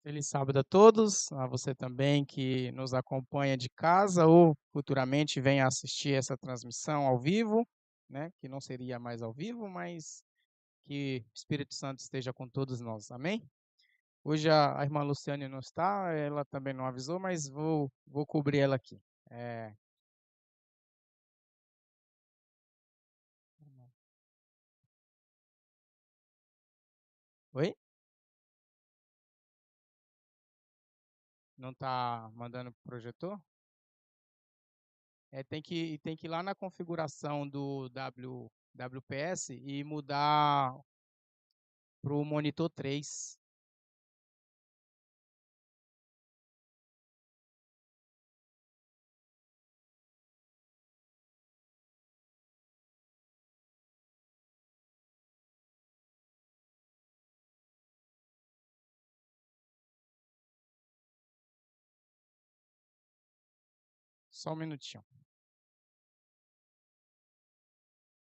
Feliz sábado a todos, a você também que nos acompanha de casa ou futuramente venha assistir essa transmissão ao vivo, né? Que não seria mais ao vivo, mas que o Espírito Santo esteja com todos nós, amém? Hoje a irmã Luciane não está, ela também não avisou, mas vou cobrir ela aqui. É, Oi? Não está mandando pro projetor? Tem que ir lá na configuração do WPS e mudar para o monitor 3. Só um minutinho.